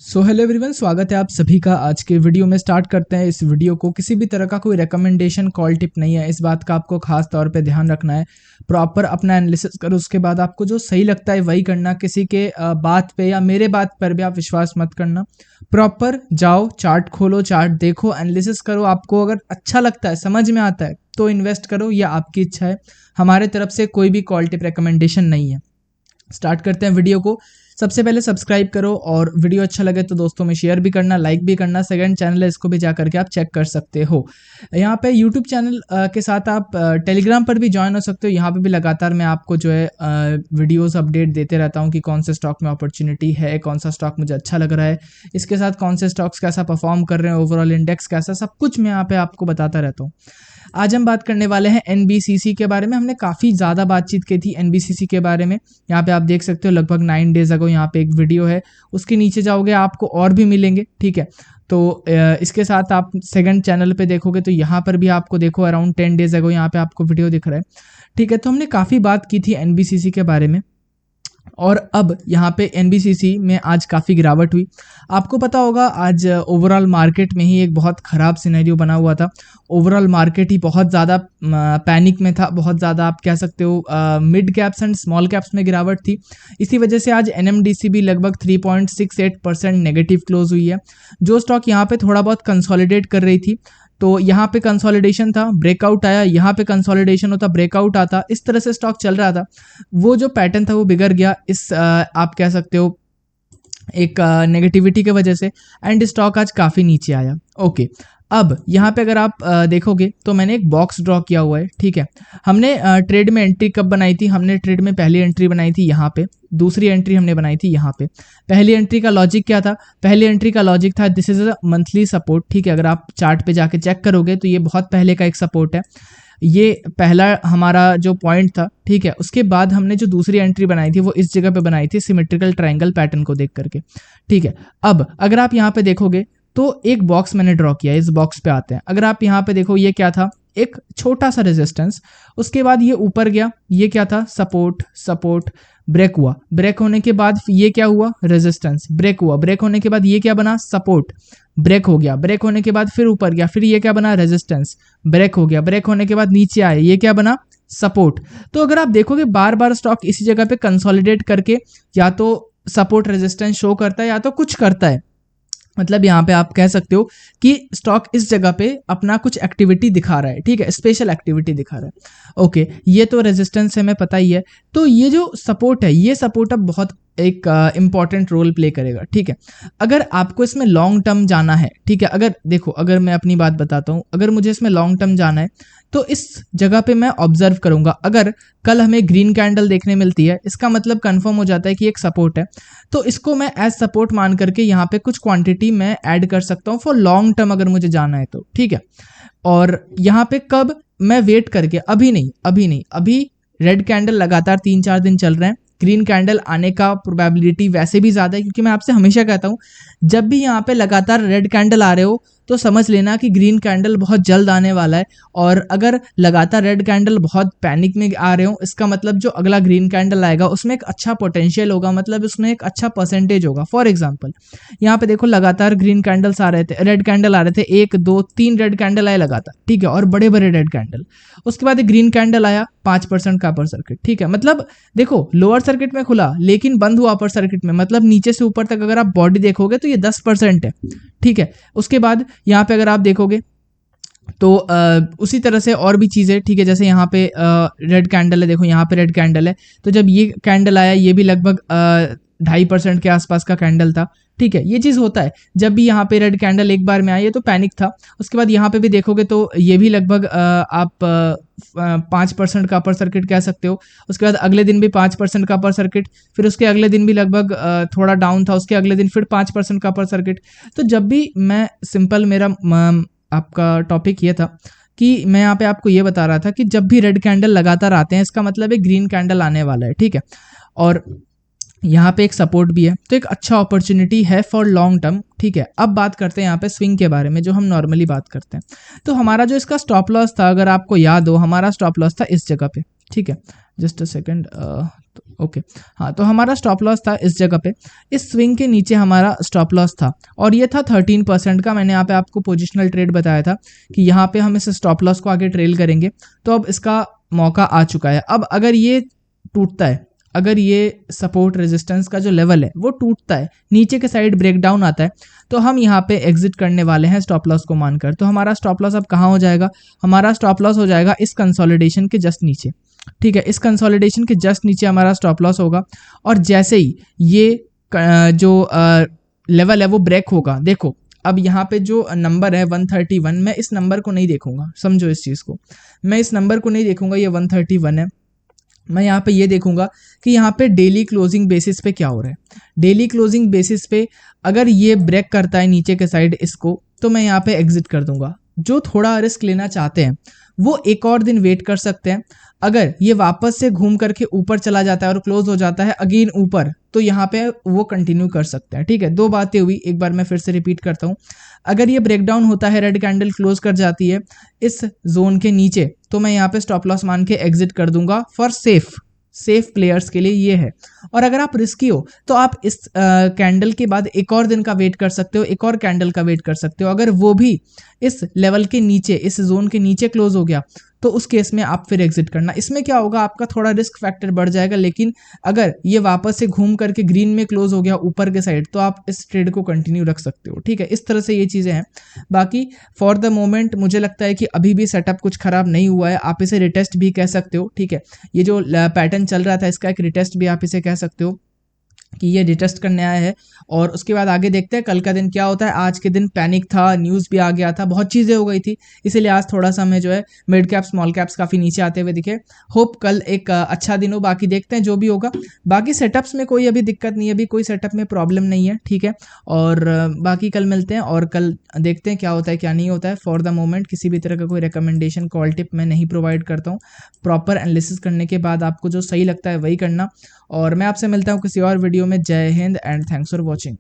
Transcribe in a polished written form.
So hello everyone, स्वागत है आप सभी का। आज के वीडियो में स्टार्ट करते हैं। इस वीडियो को किसी भी तरह का कोई रिकमेंडेशन कॉल टिप नहीं है। इस बात का आपको खास तौर पे ध्यान रखना है। प्रॉपर अपना एनालिसिस करो, उसके बाद आपको जो सही लगता है वही करना। किसी के बात पे या मेरे बात पर भी आप विश्वास मत करना। प्रॉपर जाओ, चार्ट खोलो, चार्ट देखो, एनालिसिस करो। आपको अगर अच्छा लगता है, समझ में आता है तो इन्वेस्ट करो, या आपकी इच्छा है। हमारे तरफ से कोई भी कॉल टिप रिकमेंडेशन नहीं है। स्टार्ट करते हैं वीडियो को। सबसे पहले सब्सक्राइब करो और वीडियो अच्छा लगे तो दोस्तों में शेयर भी करना, लाइक भी करना। सेकंड चैनल है, इसको भी जा करके आप चेक कर सकते हो। यहाँ पे यूट्यूब चैनल के साथ आप टेलीग्राम पर भी ज्वाइन हो सकते हो। यहाँ पे भी लगातार मैं आपको जो है वीडियोस अपडेट देते रहता हूँ कि कौन से स्टॉक में अपॉर्चुनिटी है, कौन सा स्टॉक मुझे अच्छा लग रहा है, इसके साथ कौन से स्टॉक्स कैसा परफॉर्म कर रहे हैं, ओवरऑल इंडेक्स कैसा, सब कुछ मैं यहाँ पे आपको बताता रहता हूँ। आज हम बात करने वाले हैं एनबीसीसी के बारे में। हमने काफ़ी ज़्यादा बातचीत की थी एनबीसीसी के बारे में। यहाँ पे आप देख सकते हो लगभग 9 डेज अगो यहाँ पे एक वीडियो है। उसके नीचे जाओगे आपको और भी मिलेंगे, ठीक है। तो इसके साथ आप सेकंड चैनल पे देखोगे तो यहाँ पर भी आपको देखो अराउंड 10 डेज अगो यहाँ पे आपको वीडियो दिख रहा है, ठीक है। तो हमने काफ़ी बात की थी एनबीसीसी के बारे में। और अब यहाँ पे एनबीसीसी में आज काफ़ी गिरावट हुई। आपको पता होगा आज ओवरऑल मार्केट में ही एक बहुत ख़राब सिनेरियो बना हुआ था। ओवरऑल मार्केट ही बहुत ज़्यादा पैनिक में था, बहुत ज़्यादा आप कह सकते हो mid caps and small caps में गिरावट थी। इसी वजह से आज एनएमडीसी भी लगभग 3.68% नेगेटिव क्लोज हुई है। जो स्टॉक यहाँ पे थोड़ा बहुत कंसोलिडेट कर रही थी, तो यहाँ पे कंसोलिडेशन था, ब्रेकआउट आया, यहाँ पे कंसोलिडेशन होता, ब्रेकआउट आता, इस तरह से स्टॉक चल रहा था। वो जो पैटर्न था वो बिगड़ गया इस आप कह सकते हो एक नेगेटिविटी की वजह से, एंड स्टॉक आज काफ़ी नीचे आया। ओके, अब यहाँ पे अगर आप देखोगे तो मैंने एक बॉक्स ड्रॉ किया हुआ है, ठीक है। हमने ट्रेड में एंट्री कब बनाई थी? हमने ट्रेड में पहली एंट्री बनाई थी यहाँ पे, दूसरी एंट्री हमने बनाई थी यहाँ पे। पहली एंट्री का लॉजिक क्या था? पहली एंट्री का लॉजिक था this is a monthly support, ठीक है। अगर आप चार्ट पे जाके चेक करोगे तो ये बहुत पहले का एक सपोर्ट है। ये पहला हमारा जो पॉइंट था, ठीक है। उसके बाद हमने जो दूसरी एंट्री बनाई थी वो इस जगह पे बनाई थी, सिमेट्रिकल ट्रायंगल पैटर्न को देख करके, ठीक है। अब अगर आप यहाँ पे देखोगे तो एक बॉक्स मैंने ड्रॉ किया है, इस बॉक्स पे आते हैं। अगर आप यहाँ पे देखो, ये क्या था? एक छोटा सा रेजिस्टेंस। उसके बाद ये ऊपर गया, ये क्या था? सपोर्ट, सपोर्ट, ब्रेक हुआ, ब्रेक होने के बाद ये क्या हुआ? रेजिस्टेंस, ब्रेक हुआ, ब्रेक होने के बाद ये क्या बना? सपोर्ट, ब्रेक हो गया, ब्रेक होने के बाद फिर ऊपर गया, फिर ये क्या बना? रेजिस्टेंस, ब्रेक हो गया, ब्रेक होने के बाद नीचे आए, ये क्या बना? सपोर्ट। तो अगर आप देखोगे बार बार स्टॉक इसी जगह पे कंसोलिडेट करके या तो सपोर्ट रेजिस्टेंस शो करता है या तो कुछ करता है। मतलब यहाँ पे आप कह सकते हो कि स्टॉक इस जगह पे अपना कुछ एक्टिविटी दिखा रहा है, ठीक है, स्पेशल एक्टिविटी दिखा रहा है। ओके, ये तो रेजिस्टेंस है, हमें पता ही है। तो ये जो सपोर्ट है, ये सपोर्ट अब बहुत एक इंपॉर्टेंट रोल प्ले करेगा, ठीक है। अगर आपको इसमें लॉन्ग टर्म जाना है, ठीक है, अगर देखो, अगर मैं अपनी बात बताता हूँ, अगर मुझे इसमें लॉन्ग टर्म जाना है तो इस जगह पे मैं ऑब्जर्व करूंगा। अगर कल हमें ग्रीन कैंडल देखने मिलती है, इसका मतलब कंफर्म हो जाता है कि एक सपोर्ट है, तो इसको मैं एज सपोर्ट मान करके यहाँ पे कुछ क्वांटिटी मैं ऐड कर सकता हूँ फॉर लॉन्ग टर्म, अगर मुझे जाना है तो, ठीक है। और यहाँ पे कब मैं वेट करके, अभी नहीं, अभी नहीं, अभी रेड कैंडल लगातार 3-4 दिन चल रहे हैं। ग्रीन कैंडल आने का प्रोबेबिलिटी वैसे भी ज़्यादा है, क्योंकि मैं आपसे हमेशा कहता हूँ जब भी यहाँ पे लगातार रेड कैंडल आ रहे हो तो समझ लेना कि ग्रीन कैंडल बहुत जल्द आने वाला है। और अगर लगातार रेड कैंडल बहुत पैनिक में आ रहे हो, इसका मतलब जो अगला ग्रीन कैंडल आएगा उसमें एक अच्छा पोटेंशियल होगा, मतलब उसमें एक अच्छा परसेंटेज होगा। फॉर एग्जांपल यहाँ पे देखो लगातार ग्रीन कैंडल्स आ रहे थे, रेड कैंडल आ रहे थे, 1 2 3 रेड कैंडल आए लगातार, ठीक है, और बड़े बड़े रेड कैंडल। उसके बाद एक ग्रीन कैंडल आया, 5% का अपर सर्किट, ठीक है। मतलब देखो लोअर सर्किट में खुला लेकिन बंद हुआ अपर सर्किट में, मतलब नीचे से ऊपर तक अगर आप बॉडी देखोगे तो ये 10% है, ठीक है। उसके बाद यहाँ पे अगर आप देखोगे तो उसी तरह से और भी चीज़ें, ठीक है, जैसे यहाँ पे रेड कैंडल है, देखो यहाँ पे रेड कैंडल है, तो जब ये कैंडल आया ये भी लगभग 2.5% के आसपास का कैंडल था, ठीक है। ये चीज़ होता है जब भी यहाँ पे रेड कैंडल एक बार में आई है तो पैनिक था। उसके बाद यहाँ पे भी देखोगे तो ये भी लगभग आप 5% का अपर सर्किट कह सकते हो। उसके बाद अगले दिन भी 5% का अपर सर्किट, फिर उसके अगले दिन भी लगभग थोड़ा डाउन था, उसके अगले दिन फिर 5% का अपर सर्किट। तो जब भी मैं सिंपल, मेरा आपका टॉपिक ये था कि मैं यहाँ पे आपको ये बता रहा था कि जब भी रेड कैंडल लगातार आते हैं इसका मतलब एक ग्रीन कैंडल आने वाला है, ठीक है। और यहाँ पे एक सपोर्ट भी है, तो एक अच्छा अपॉर्चुनिटी है फॉर लॉन्ग टर्म, ठीक है। अब बात करते हैं यहाँ पे स्विंग के बारे में, जो हम नॉर्मली बात करते हैं। तो हमारा जो इसका स्टॉप लॉस था, अगर आपको याद हो, हमारा स्टॉप लॉस था इस जगह पे, ठीक है। जस्ट अ सेकंड, ओके हाँ, तो हमारा स्टॉप लॉस था इस जगह पे, इस स्विंग के नीचे हमारा स्टॉप लॉस था और ये था 13% का। मैंने यहाँ पे आपको पोजिशनल ट्रेड बताया था कि यहाँ पे हम इस स्टॉप लॉस को आगे ट्रेल करेंगे, तो अब इसका मौका आ चुका है। अब अगर ये टूटता है, अगर ये सपोर्ट रेजिस्टेंस का जो लेवल है वो टूटता है, नीचे के साइड ब्रेकडाउन आता है, तो हम यहाँ पे एग्जिट करने वाले हैं स्टॉप लॉस को मानकर। तो हमारा स्टॉप लॉस अब कहाँ हो जाएगा, हमारा स्टॉप लॉस हो जाएगा इस कंसोलिडेशन के जस्ट नीचे, ठीक है। इस कंसोलिडेशन के जस्ट नीचे हमारा स्टॉप लॉस होगा और जैसे ही ये जो लेवल है वो ब्रेक होगा, देखो अब यहाँ पे जो नंबर है 131, मैं इस नंबर को नहीं देखूंगा, समझो इस चीज़ को, मैं इस नंबर को नहीं देखूंगा, ये 131 है। मैं यहाँ पे ये देखूंगा कि यहाँ पे डेली क्लोजिंग बेसिस पे क्या हो रहा है। डेली क्लोजिंग बेसिस पे अगर ये ब्रेक करता है नीचे के साइड इसको, तो मैं यहाँ पे एग्जिट कर दूंगा। जो थोड़ा रिस्क लेना चाहते हैं वो एक और दिन वेट कर सकते हैं। अगर ये वापस से घूम करके ऊपर चला जाता है और क्लोज हो जाता है अगेन ऊपर, तो यहाँ पे वो कंटिन्यू कर सकते हैं, ठीक है। दो बातें हुई, एक बार मैं फिर से रिपीट करता हूँ। अगर ये ब्रेकडाउन होता है, रेड कैंडल क्लोज कर जाती है इस जोन के नीचे, तो मैं यहाँ पे स्टॉप लॉस मान के एग्जिट कर दूंगा फॉर सेफ प्लेयर्स के लिए ये है। और अगर आप रिस्की हो तो आप इस कैंडल के बाद एक और दिन का वेट कर सकते हो, एक और कैंडल का वेट कर सकते हो। अगर वो भी इस लेवल के नीचे, इस जोन के नीचे क्लोज हो गया, तो उस केस में आप फिर एग्जिट करना। इसमें क्या होगा, आपका थोड़ा रिस्क फैक्टर बढ़ जाएगा, लेकिन अगर ये वापस से घूम करके ग्रीन में क्लोज हो गया ऊपर के साइड, तो आप इस ट्रेड को कंटिन्यू रख सकते हो, ठीक है। इस तरह से ये चीज़ें हैं। बाकी फॉर द मोमेंट मुझे लगता है कि अभी भी सेटअप कुछ खराब नहीं हुआ है, आप इसे रिटेस्ट भी कह सकते हो, ठीक है। ये जो पैटर्न चल रहा था इसका एक रिटेस्ट भी आप इसे कह सकते हो कि ये रिटेस्ट करने आया है। और उसके बाद आगे देखते हैं कल का दिन क्या होता है। आज के दिन पैनिक था, न्यूज़ भी आ गया था, बहुत चीज़ें हो गई थी, इसीलिए आज थोड़ा सा हमें जो है मिड कैप स्मॉल कैप्स काफ़ी नीचे आते हुए दिखे। होप कल एक अच्छा दिन हो, बाकी देखते हैं जो भी होगा। बाकी सेटअप्स में कोई अभी दिक्कत नहीं है, अभी कोई सेटअप में प्रॉब्लम नहीं है, ठीक है। और बाकी कल मिलते हैं और कल देखते हैं क्या होता है क्या नहीं होता है। फॉर द मोमेंट किसी भी तरह का कोई रिकमेंडेशन कॉल टिप मैं नहीं प्रोवाइड करता हूँ। प्रॉपर एनालिसिस करने के बाद आपको जो सही लगता है वही करना। और मैं आपसे मिलता हूँ किसी और वीडियो में। जय Hind and thanks for watching.